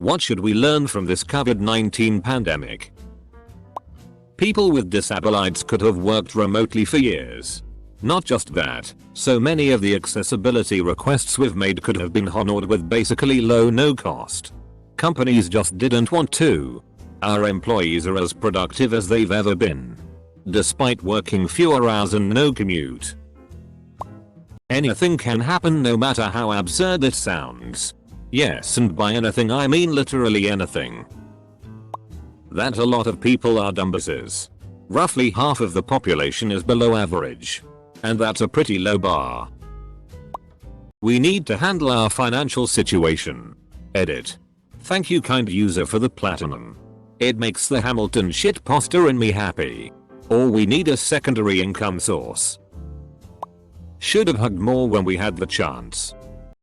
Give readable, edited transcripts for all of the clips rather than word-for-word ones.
What should we learn from this COVID-19 pandemic? People with disabilities could have worked remotely for years. Not just that, so many of the accessibility requests we've made could have been honored with basically no cost. Companies just didn't want to. Our employees are as productive as they've ever been, despite working fewer hours and no commute. Anything can happen, no matter how absurd it sounds. Yes, and by anything I mean literally anything. That a lot of people are dumbasses. Roughly half of the population is below average. And that's a pretty low bar. We need to handle our financial situation. Edit. Thank you, kind user, for the platinum. It makes the Hamilton shit poster in me happy. Or we need a secondary income source. Should have hugged more when we had the chance.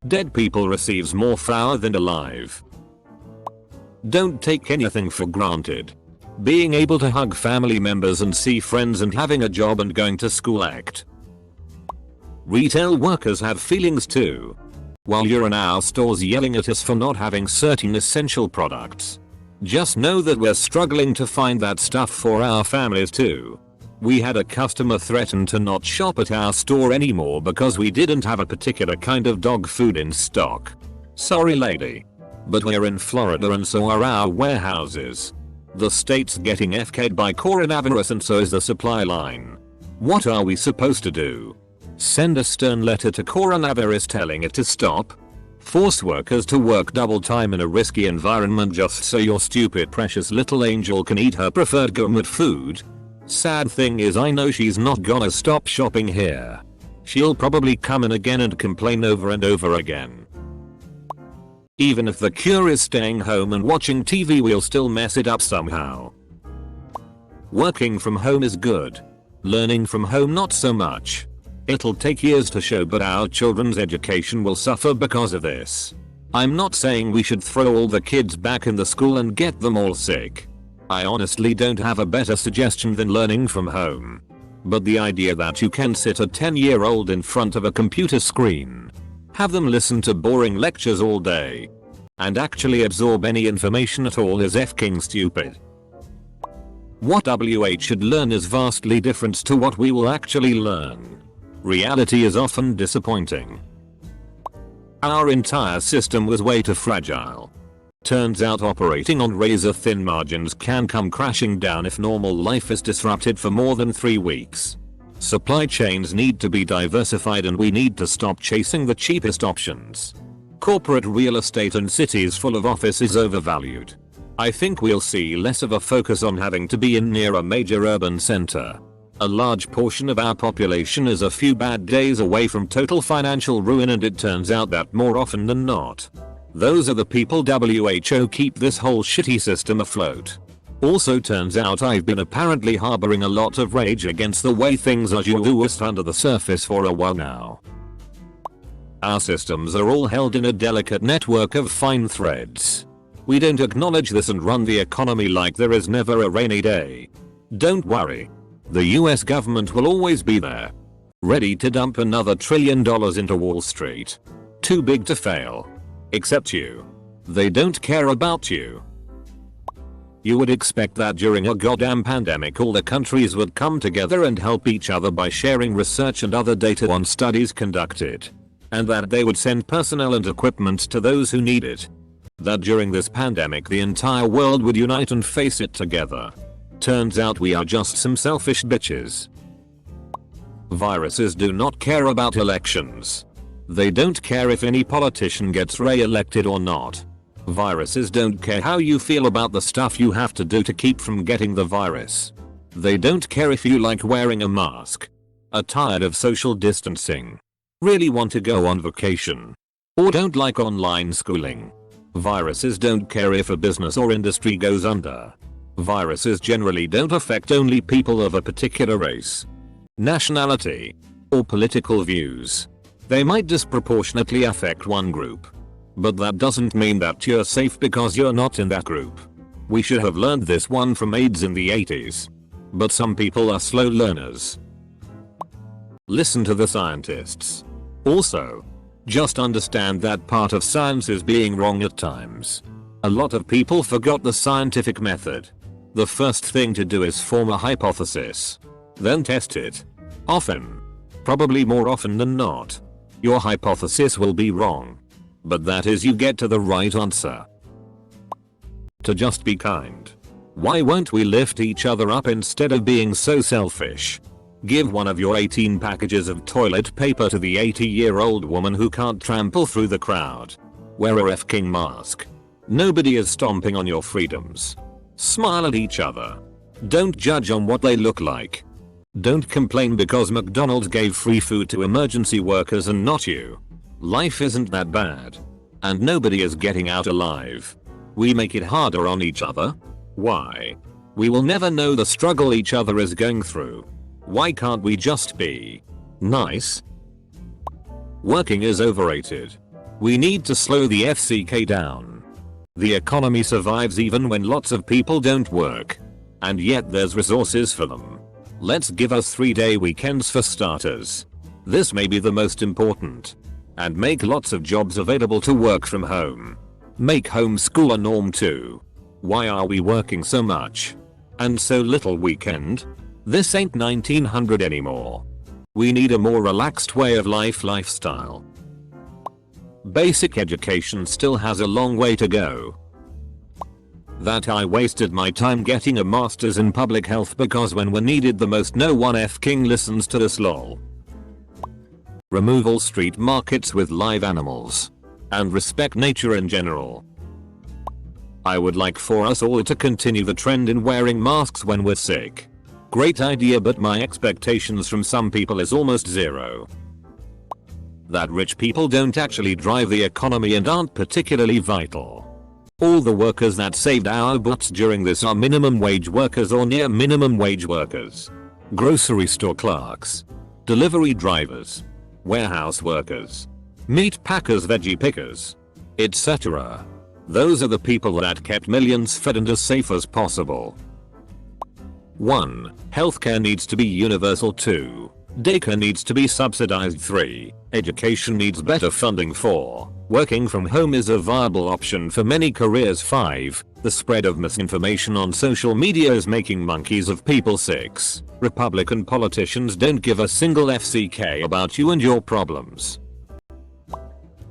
Dead people receives more flower than alive. Don't take anything for granted. Being able to hug family members and see friends and having a job and going to school act. Retail workers have feelings too. While you're in our stores yelling at us for not having certain essential products, just know that we're struggling to find that stuff for our families too. We had a customer threaten to not shop at our store anymore because we didn't have a particular kind of dog food in stock. Sorry lady. But we're in Florida and so are our warehouses. The state's getting FK'd by coronavirus and so is the supply line. What are we supposed to do? Send a stern letter to coronavirus telling it to stop? Force workers to work double time in a risky environment just so your stupid precious little angel can eat her preferred gourmet food? Sad thing is, I know she's not gonna stop shopping here. She'll probably come in again and complain over and over again. Even if the cure is staying home and watching TV, we'll still mess it up somehow. Working from home is good. Learning from home not so much. It'll take years to show, but our children's education will suffer because of this. I'm not saying we should throw all the kids back in the school and get them all sick. I honestly don't have a better suggestion than learning from home. But the idea that you can sit a 10-year-old in front of a computer screen, have them listen to boring lectures all day, and actually absorb any information at all is f-king stupid. What WH should learn is vastly different to what we will actually learn. Reality is often disappointing. Our entire system was way too fragile. Turns out operating on razor-thin margins can come crashing down if normal life is disrupted for more than 3 weeks. Supply chains need to be diversified and we need to stop chasing the cheapest options. Corporate real estate and cities full of office is overvalued. I think we'll see less of a focus on having to be in near a major urban center. A large portion of our population is a few bad days away from total financial ruin, and it turns out that more often than not, those are the people WHO keep this whole shitty system afloat. Also turns out I've been apparently harboring a lot of rage against the way things are just under the surface for a while now. Our systems are all held in a delicate network of fine threads. We don't acknowledge this and run the economy like there is never a rainy day. Don't worry. The US government will always be there, ready to dump another $1 trillion into Wall Street. Too big to fail. Except you. They don't care about you. You would expect that during a goddamn pandemic all the countries would come together and help each other by sharing research and other data on studies conducted. And that they would send personnel and equipment to those who need it. That during this pandemic the entire world would unite and face it together. Turns out we are just some selfish bitches. Viruses do not care about elections. They don't care if any politician gets re-elected or not. Viruses don't care how you feel about the stuff you have to do to keep from getting the virus. They don't care if you like wearing a mask, are tired of social distancing, really want to go on vacation, or don't like online schooling. Viruses don't care if a business or industry goes under. Viruses generally don't affect only people of a particular race, nationality, or political views. They might disproportionately affect one group. But that doesn't mean that you're safe because you're not in that group. We should have learned this one from AIDS in the 80s. But some people are slow learners. Listen to the scientists. Also, just understand that part of science is being wrong at times. A lot of people forgot the scientific method. The first thing to do is form a hypothesis. Then test it. Often. Probably more often than not. Your hypothesis will be wrong. But that is you get to the right answer. To just be kind. Why won't we lift each other up instead of being so selfish? Give one of your 18 packages of toilet paper to the 80-year-old woman who can't trample through the crowd. Wear a F-king mask. Nobody is stomping on your freedoms. Smile at each other. Don't judge on what they look like. Don't complain because McDonald's gave free food to emergency workers and not you. Life isn't that bad. And nobody is getting out alive. We make it harder on each other? Why? We will never know the struggle each other is going through. Why can't we just be nice? Working is overrated. We need to slow the FCK down. The economy survives even when lots of people don't work. And yet there's resources for them. Let's give us 3-day weekends for starters. This may be the most important. And make lots of jobs available to work from home. Make homeschool a norm too. Why are we working so much? And so little weekend? This ain't 1900 anymore. We need a more relaxed way of lifestyle. Basic education still has a long way to go. That I wasted my time getting a master's in public health because when we're needed the most no one F-king listens to this lol. Remove all street markets with live animals. And respect nature in general. I would like for us all to continue the trend in wearing masks when we're sick. Great idea, but my expectations from some people is almost zero. That rich people don't actually drive the economy and aren't particularly vital. All the workers that saved our butts during this are minimum wage workers or near minimum wage workers. Grocery store clerks. Delivery drivers. Warehouse workers. Meat packers, veggie pickers. Etc. Those are the people that kept millions fed and as safe as possible. 1. Healthcare needs to be universal. 2. Daycare needs to be subsidized. 3. Education needs better funding. 4. Working from home is a viable option for many careers. 5. The spread of misinformation on social media is making monkeys of people. 6. Republican politicians don't give a single FCK about you and your problems.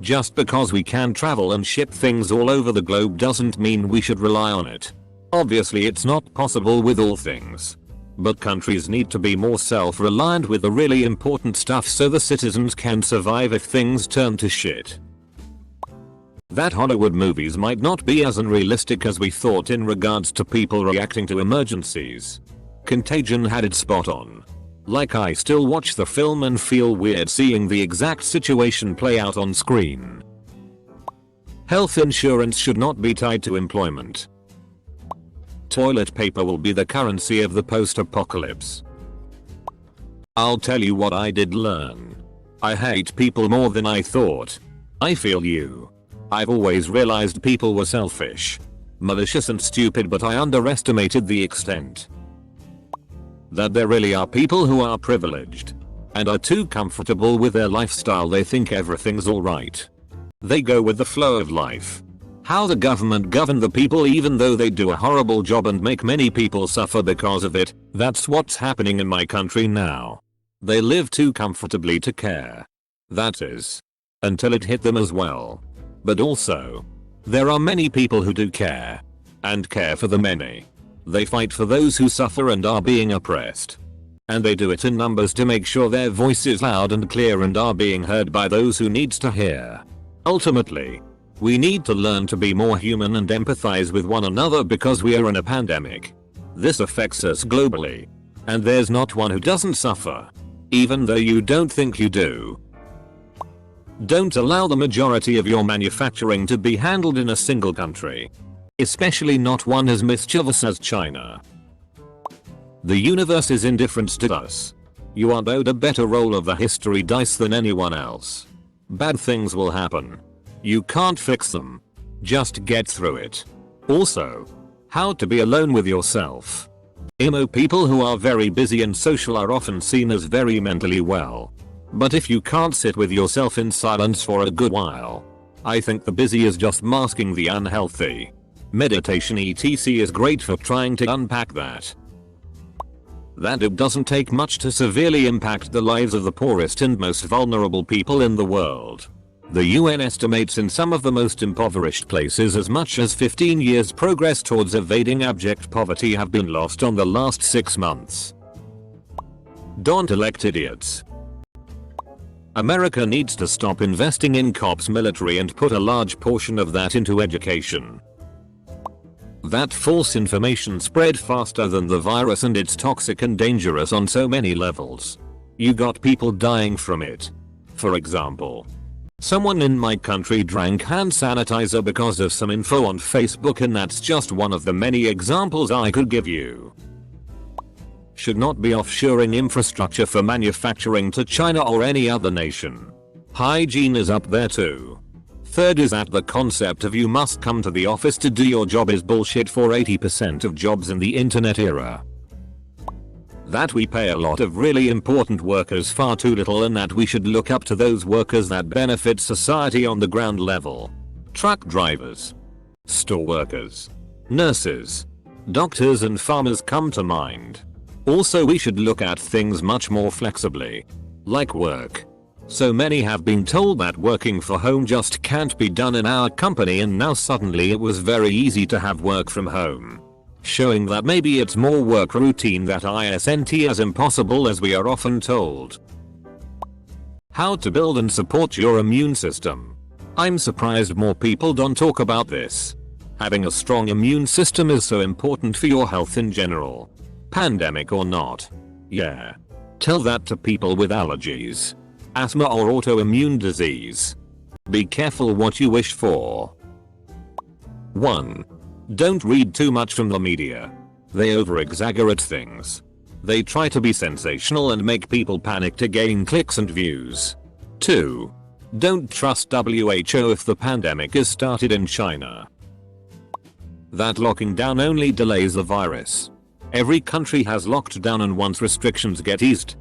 Just because we can travel and ship things all over the globe doesn't mean we should rely on it. Obviously it's not possible with all things. But countries need to be more self-reliant with the really important stuff so the citizens can survive if things turn to shit. That Hollywood movies might not be as unrealistic as we thought in regards to people reacting to emergencies. Contagion had it spot on. Like I still watch the film and feel weird seeing the exact situation play out on screen. Health insurance should not be tied to employment. Toilet paper will be the currency of the post-apocalypse. I'll tell you what I did learn. I hate people more than I thought. I feel you. I've always realized people were selfish, malicious and stupid, but I underestimated the extent. That there really are people who are privileged and are too comfortable with their lifestyle. They think everything's alright. They go with the flow of life. How the government govern the people even though they do a horrible job and make many people suffer because of it. That's what's happening in my country now. They live too comfortably to care. That is. Until it hit them as well. But also. There are many people who do care. And care for the many. They fight for those who suffer and are being oppressed. And they do it in numbers to make sure their voice is loud and clear and are being heard by those who needs to hear. Ultimately, we need to learn to be more human and empathize with one another because we are in a pandemic. This affects us globally. And there's not one who doesn't suffer. Even though you don't think you do. Don't allow the majority of your manufacturing to be handled in a single country. Especially not one as mischievous as China. The universe is indifferent to us. You are owed a better roll of the history dice than anyone else. Bad things will happen. You can't fix them. Just get through it. Also, how to be alone with yourself. Emo people who are very busy and social are often seen as very mentally well. But if you can't sit with yourself in silence for a good while, I think the busy is just masking the unhealthy. meditation etc. is great for trying to unpack that. That it doesn't take much to severely impact the lives of the poorest and most vulnerable people in the world. The UN estimates in some of the most impoverished places as much as 15 years progress towards evading abject poverty have been lost on the last 6 months. Don't elect idiots. America needs to stop investing in cops military and put a large portion of that into education. That false information spread faster than the virus and it's toxic and dangerous on so many levels. You got people dying from it. For example, someone in my country drank hand sanitizer because of some info on Facebook, and that's just one of the many examples I could give you. Should not be offshoring infrastructure for manufacturing to China or any other nation. Hygiene is up there too. Third is that the concept of you must come to the office to do your job is bullshit for 80% of jobs in the internet era. That we pay a lot of really important workers far too little, and that we should look up to those workers that benefit society on the ground level. Truck drivers, store workers, nurses, doctors and farmers come to mind. Also, we should look at things much more flexibly. Like work. So many have been told that working from home just can't be done in our company, and now suddenly it was very easy to have work from home. Showing that maybe it's more work routine that isn't as impossible as we are often told. How to build and support your immune system. I'm surprised more people don't talk about this. Having a strong immune system is so important for your health in general. Pandemic or not. Yeah. Tell that to people with allergies, asthma or autoimmune disease. Be careful what you wish for. 1. Don't read too much from the media. They over-exaggerate things. They try to be sensational and make people panic to gain clicks and views. 2. Don't trust WHO if the pandemic is started in China. That locking down only delays the virus. Every country has locked down, and once restrictions get eased,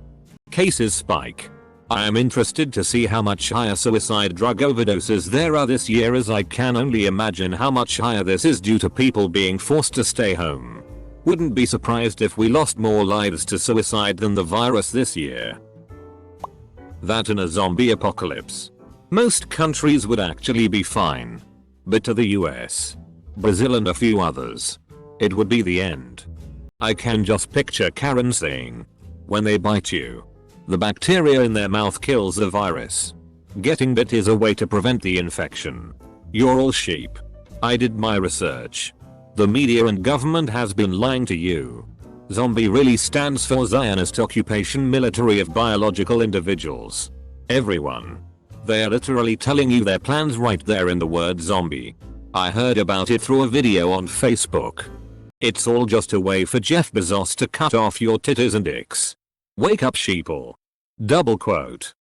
cases spike. I am interested to see how much higher suicide drug overdoses there are this year, as I can only imagine how much higher this is due to people being forced to stay home. Wouldn't be surprised if we lost more lives to suicide than the virus this year. That in a zombie apocalypse, most countries would actually be fine. But to the US, Brazil and a few others, it would be the end. I can just picture Karen saying, when they bite you, the bacteria in their mouth kills the virus. Getting bit is a way to prevent the infection. You're all sheep. I did my research. The media and government has been lying to you. Zombie really stands for Zionist occupation military of biological individuals. Everyone. They're literally telling you their plans right there in the word zombie. I heard about it through a video on Facebook. It's all just a way for Jeff Bezos to cut off your titties and dicks. Wake up, sheeple. Double quote.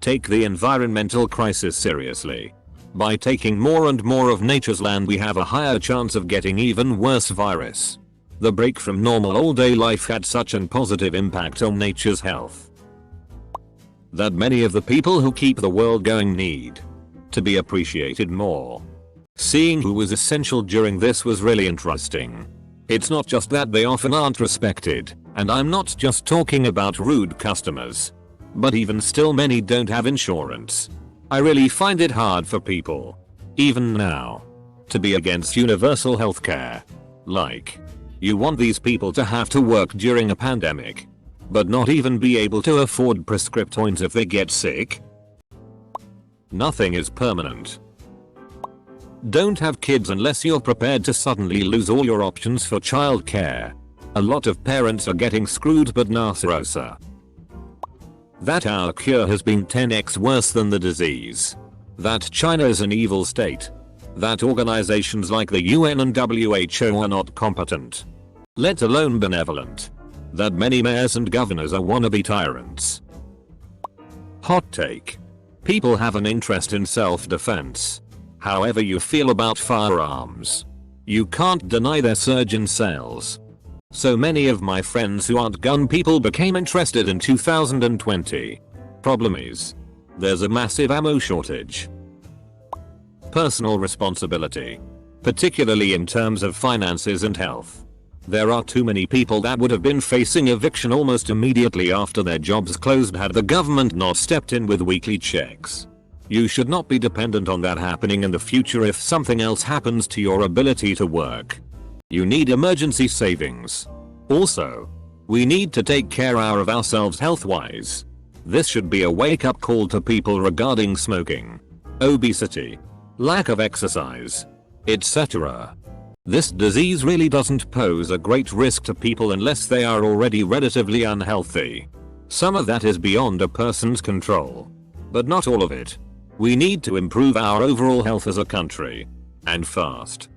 Take the environmental crisis seriously. By taking more and more of nature's land, we have a higher chance of getting even worse virus. The break from normal all-day life had such a positive impact on nature's health that many of the people who keep the world going need to be appreciated more. Seeing who was essential during this was really interesting. It's not just that they often aren't respected, and I'm not just talking about rude customers, but even still many don't have insurance. I really find it hard for people, even now, to be against universal healthcare. Like, you want these people to have to work during a pandemic, but not even be able to afford prescriptions if they get sick? Nothing is permanent. Don't have kids unless you're prepared to suddenly lose all your options for childcare. A lot of parents are getting screwed, but NASA. That our cure has been 10x worse than the disease. That China is an evil state. That organizations like the UN and WHO are not competent, let alone benevolent. That many mayors and governors are wannabe tyrants. Hot take. People have an interest in self-defense. However you feel about firearms, you can't deny their surge in sales. So many of my friends who aren't gun people became interested in 2020. Problem is, there's a massive ammo shortage. Personal responsibility. particularly in terms of finances and health. There are too many people that would have been facing eviction almost immediately after their jobs closed had the government not stepped in with weekly checks. You should not be dependent on that happening in the future if something else happens to your ability to work. You need emergency savings. Also, we need to take care of ourselves health-wise. This should be a wake-up call to people regarding smoking, obesity, lack of exercise, etc. This disease really doesn't pose a great risk to people unless they are already relatively unhealthy. Some of that is beyond a person's control, but not all of it. We need to improve our overall health as a country, and fast.